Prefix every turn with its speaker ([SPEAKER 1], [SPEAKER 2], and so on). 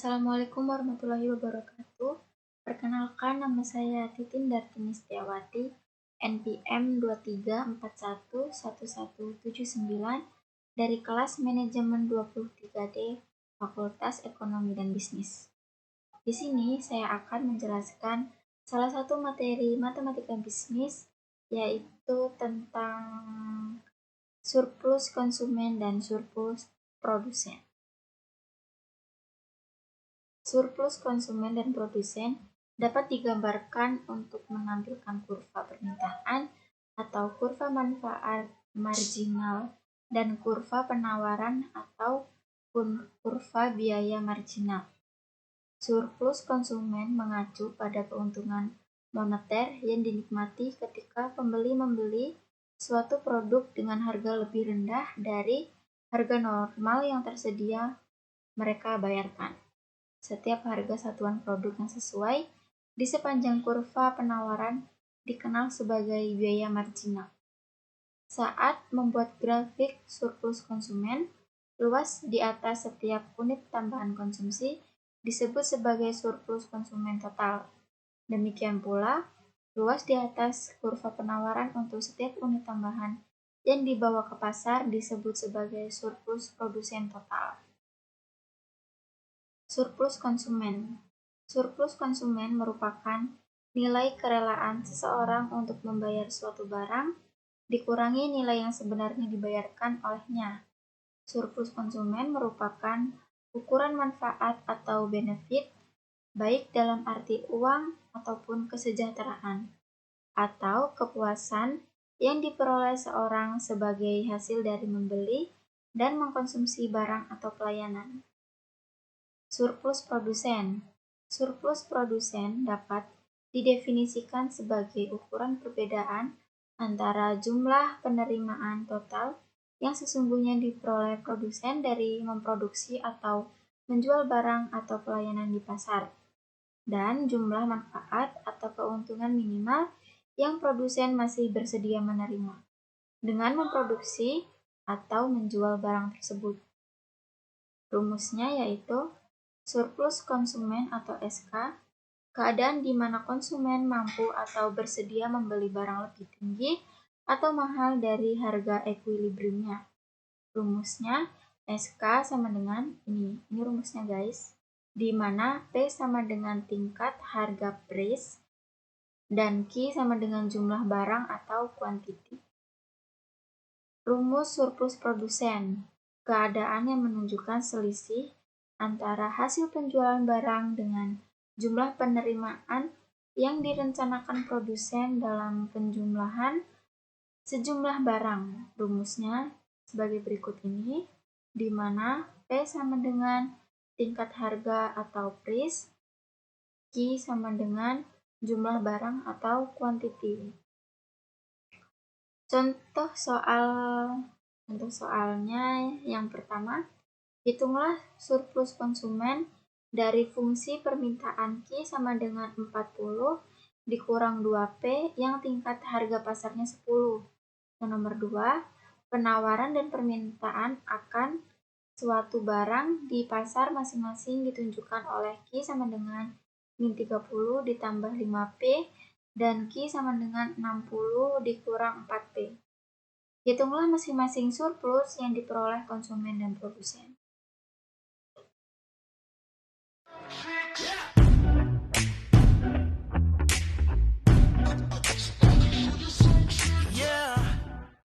[SPEAKER 1] Assalamualaikum warahmatullahi wabarakatuh. Perkenalkan, nama saya Titin Dartini Setiawati, NPM 23411179 dari kelas Manajemen 23D Fakultas Ekonomi dan Bisnis. Di sini saya akan menjelaskan salah satu materi matematika bisnis, yaitu tentang surplus konsumen dan surplus produsen. Surplus konsumen dan produsen dapat digambarkan untuk menampilkan kurva permintaan atau kurva manfaat marginal dan kurva penawaran atau kurva biaya marginal. Surplus konsumen mengacu pada keuntungan moneter yang dinikmati ketika pembeli membeli suatu produk dengan harga lebih rendah dari harga normal yang tersedia mereka bayarkan. Setiap harga satuan produk yang sesuai di sepanjang kurva penawaran dikenal sebagai biaya marginal. Saat membuat grafik surplus konsumen, luas di atas setiap unit tambahan konsumsi disebut sebagai surplus konsumen total. Demikian pula, luas di atas kurva penawaran untuk setiap unit tambahan yang dibawa ke pasar disebut sebagai surplus produsen total. Surplus konsumen. Surplus konsumen merupakan nilai kerelaan seseorang untuk membayar suatu barang dikurangi nilai yang sebenarnya dibayarkan olehnya. Surplus konsumen merupakan ukuran manfaat atau benefit, baik dalam arti uang ataupun kesejahteraan, atau kepuasan yang diperoleh seorang sebagai hasil dari membeli dan mengkonsumsi barang atau pelayanan. Surplus produsen. Surplus produsen dapat didefinisikan sebagai ukuran perbedaan antara jumlah penerimaan total yang sesungguhnya diperoleh produsen dari memproduksi atau menjual barang atau pelayanan di pasar, dan jumlah manfaat atau keuntungan minimal yang produsen masih bersedia menerima dengan memproduksi atau menjual barang tersebut. Rumusnya yaitu surplus konsumen atau SK, keadaan di mana konsumen mampu atau bersedia membeli barang lebih tinggi atau mahal dari harga ekuilibriumnya. Rumusnya SK sama dengan ini rumusnya guys, di mana P sama dengan tingkat harga price dan Q sama dengan jumlah barang atau quantity. Rumus surplus produsen, keadaan yang menunjukkan selisih antara hasil penjualan barang dengan jumlah penerimaan yang direncanakan produsen dalam penjumlahan sejumlah barang. Rumusnya sebagai berikut ini, di mana P sama dengan tingkat harga atau price, Q sama dengan jumlah barang atau quantity. Contoh soalnya yang pertama, hitunglah surplus konsumen dari fungsi permintaan Q sama dengan 40 dikurang 2P yang tingkat harga pasarnya 10. Yang nomor 2, penawaran dan permintaan akan suatu barang di pasar masing-masing ditunjukkan oleh Q sama dengan min 30 ditambah 5P dan Q sama dengan 60 dikurang 4P. Hitunglah masing-masing surplus yang diperoleh konsumen dan produsen.